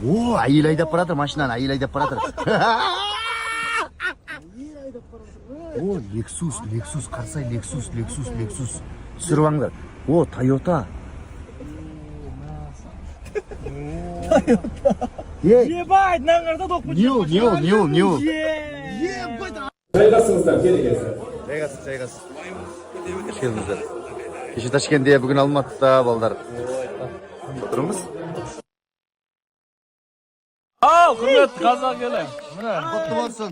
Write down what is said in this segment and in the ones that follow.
О, әйел айдап баратыр машинаны, әйел айдап баратыр. О, Lexus, қарсай, Lexus. Түсіріп аңдар. О, Toyota. Ебать, наңырда доқ бұчы. Нил. Жайғасыңыздар, келіңіздер. Жайғас. Қош келдіңіздер. Кеше Ташкентте, бүгін Алматыда балдар. Отырмыз. Ау, құрметті қазақ елі. Құтты болсын.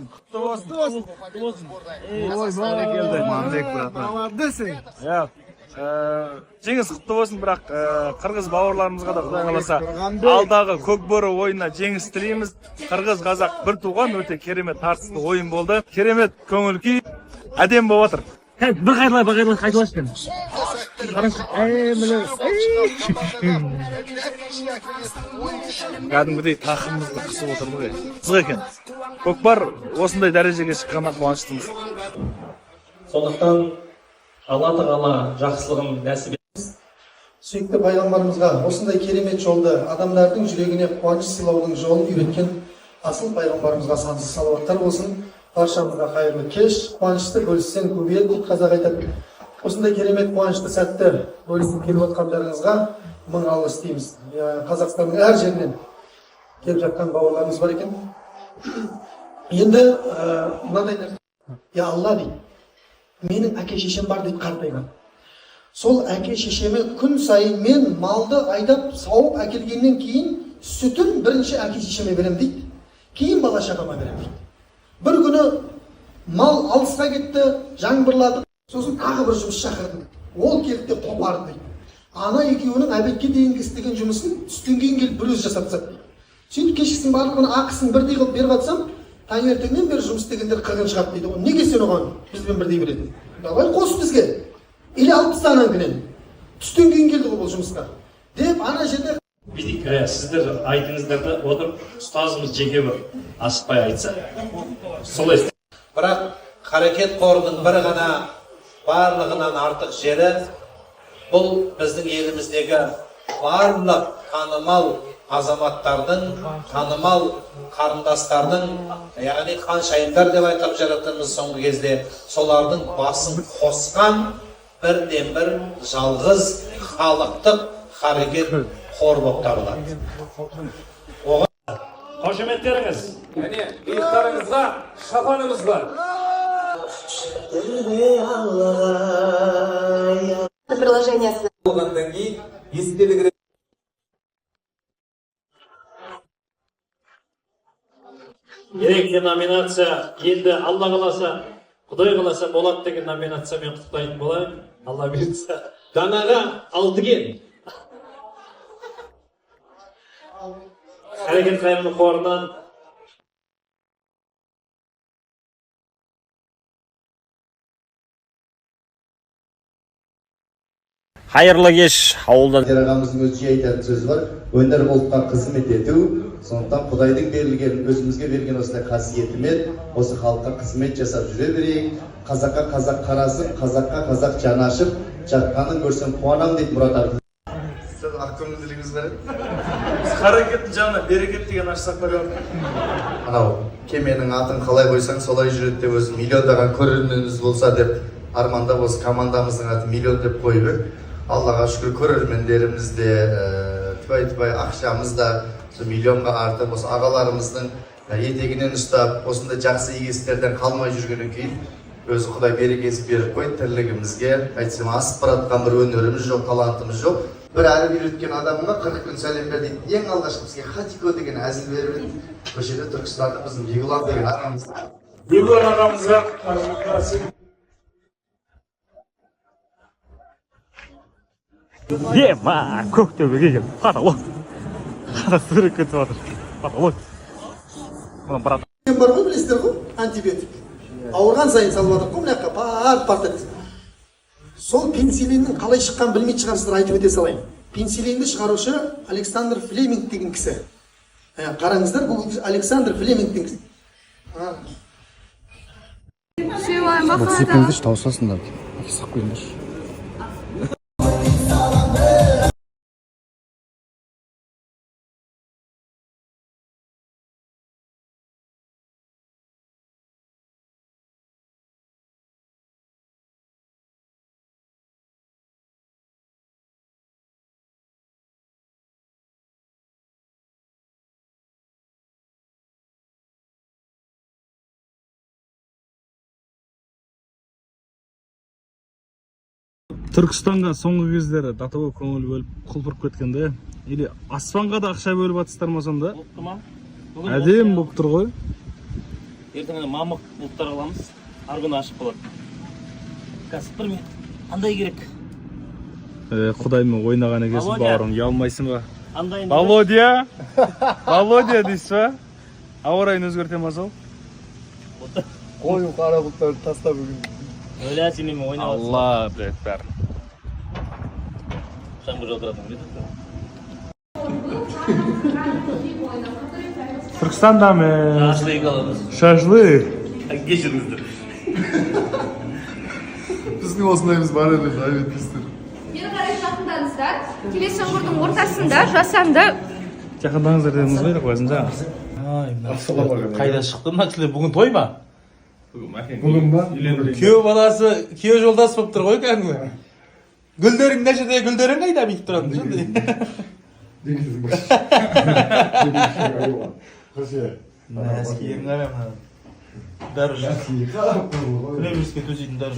Жеңіс құтты болсын, бірақ қырғыз бауырларымызға да құдай қаласа алдағы көкбөрі ойынына жеңіс тілейміз. Қырғыз қазақ бір туған өте керемет тартысты ойын болды. Керемет көңіл күй, әдем болып отыр. Bir qaytalaştın. Кәдімгідей тақымымызды қысып отырмыз ғой. Қызық екен. Көкпар осындай дәрежеге шыққанына қуаныштымыз. Сондықтан Алла тағала жақсылығын нәсіп етсін. Сүйікті пайғамбарымызға осындай керемет жолды адамдардың жүрегіне қуаныш сыйлаудың жолын үйреткен асыл пайғамбарымызға сансыз салауаттар болсын. Баршамызға қайырлы кеш, қуанышты бөліссең көбейеді деп қазақ айтады. Осындай керемет қуанышты сәтті бөлісіп келіп отқандарыңызға мың алғыс дейміз. Қазақстанның әр жерінен келіп жатқан бауырларымыз бар екен. Енді мынадай нәрсе. Я Алла дейді. Менің әке шешем бар дейді қартайған. Сол әке шешеме күн сайын мен малды айдап сауып әкелгеннен кейін сүтін бірінші әке шешеме берем дейді. Кейін бала шағама берем дейді. Bir günü mal alысқа кетті, жаңбырлады. Сосын тағы бір жұмыс шақырдым. Ол келді де қопарды дейді. Ана екеуінің әбетке дейінгі істеген жұмысын түстен кейін келіп бір өзі жасап тастады. Сөйтіп кешкісін барлығын ақысын бірдей қылып беріп жатсам, таңертеңнен бері жұмыс істегендер қырғын шығады дейді. Неге сен оған бізбен бірдей береді? Давай қос бізге. Или алып тастаған күнен. Түстен кейін келді ғой бұл жұмысқа. Деп ана жерде Біздік сіздер айтыңыздарды отырып, ұстазымыз жеке бір асықпай айтса. Солай. Бірақ қарекет қорының бір ғана барлығынан артық жері бұл біздің еліміздегі барлық танымал азаматтардың, танымал қарындастардың, яғни ханшайымдар деп айтып жататынымыз соңғы кезде, солардың басын қосқан бірден бір жалғыз халықтық қарекет қор болып табылады. Қошеметтеріңіз. Әне, иықтарыңызға шапанымыз бар. Приложение. Болғандан кейін естелік Ерекше номинация енді Алла қаласа, Құдай қаласа болады деген номинациямен құттықтайтын болайын. Алла берсе. Данаға 6 ген. Әрекет қайырымды қорынан Қайырлы кеш ауылдан. Ағамыздың өзі айтатын сөзі бар. Өнер ұлтқа қызмет ету, сондықтан Құдайдың берілген, өзімізге берген осындай қасиетімен осы халыққа қызмет жасап жүре берейік. Қазаққа қазақ қарасып, қазаққа қазақ жаны ашып, жатқанын көрсем қуанам дейді Мұрат Арты. Сіз ақкөңілділігіңіз бар еді? Қарекеттің жанына берекет деген ашсақ бар. Анау кеменің атын қалай қойсаң солай жүреді деп өзі миллиондаған көрерменіміз болса деп армандап осы командамыздың атын миллион деп қойып ек. Аллаға шүкір көрермендеріміз де тыбай ақшамыз да миллионға артып осы ағаларымыздың етегінен ұстап осындай жақсы игі істерден қалмай жүргеннен кейін өзі Құдай берекесін беріп қойды тірлігімізге. Айтсам асып баратқан бір өнеріміз жоқ, талантымыз жоқ. Bir әріп үйреткен адамға 40 күн сәлем бер дейді. Ең алғашқы бізге Хатико деген әзіл беріп еді. Көшеде Түркістанда біздің Бегулан деген ағамыз. Бегулан ағамызға Ема, көктөбеге келіп, паралот. Қара сүрек кетіп жатыр. Паралот. Мұны барады. бар ғой, білесіздер ғой, антибиотик. Ауырған сайын салып жатыр ғой, мына парт. Сол пенсилиннің қалай шыққан білмейді шығарсыздар, айтып өте салайын. Пенсилинді шығарушы Александр Флеминг деген кісі. Қараңыздар, бұл Александр Флеминг деген кісі. Бұл сепенді таусасыңдар. Сақ қойыңдар. Түркістанға соңғы кездері датабой көңіл бөліп құлпырып кеткенде, или аспанға да ақша бөліп атыстар ма сонда? Әдем болып тұр ғой. Ертеңіне мамық бұлттар аламыз, арғын ашық болады. Қазір бір минут, қандай керек? Құдаймен ойнаған екенсің, бауырым, ұялмайсың ба? Андайын Володя! Володя дейсіз ба? Ауа райын өзгерте ма сол? Қою қара бұлттарды тастап бүгін. Өлә сенемен ойнап атсың. Алла, блядь, бәрі. Жаңбыр жаудыратын біледі. Түркістанда мен Шашлык аламыз. шашлык. Кешіріңіздер. Біздің осындайымыз бар еді, дайвет біздер. Мені қарай жақындаңыздар. Келесі жаңбырдың ортасында жасанды. Жақындаңыздар дедіңіз ғой деп қойсын жаңа. Қайда шықты мына кісілер бүгін той ма? Бүгін ба? Күйеу баласы, күйеу жолдас болып тұр ғой кәдімгі. Гүлдерің не жерде, гүлдерің қайда бүйтіп тұрады жүрді. Нәскиің қарама. Дәрі кіреберіске төсейтін дәрі.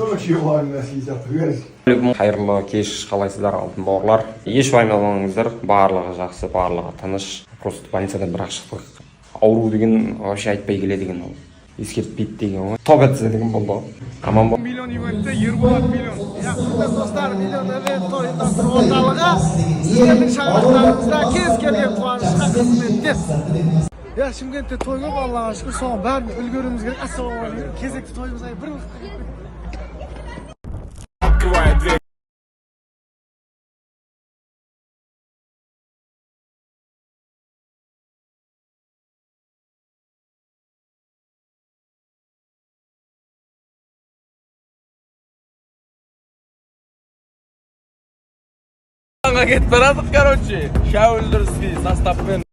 Қайырлы кеш, қалайсыздар алтын бауырлар. Еш уайымдамаңыздар, барлығы жақсы, барлығы тыныш. Просто больницадан бірақ шықтық. Ауру деген вообще айтпай келеді деген ол. Ескертпейді деген ғой. Топ етсе деген болды. Аман бол. Миллион ивентте Ерболат миллион. Құрметті достар, миллион ивент тойындастыру орталығы сіздердің шаңырақтарыңызда кез келген қуанышқа қызметтес. Шымкентте той көп, Аллаға шүкір, соған бәрін үлгеруіміз керек. Ассалаумағалейкум. Кезекті тойымызға бір кетіп барадық, короче. Шәуілдірский составпен.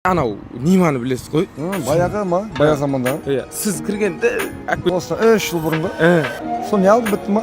Анау неманы білесіз ғой? Баяғы ма? Баяғы заманда. Сіз кіргенде Осыдан 3 жыл бұрын ба? Соны не алды бітті ма?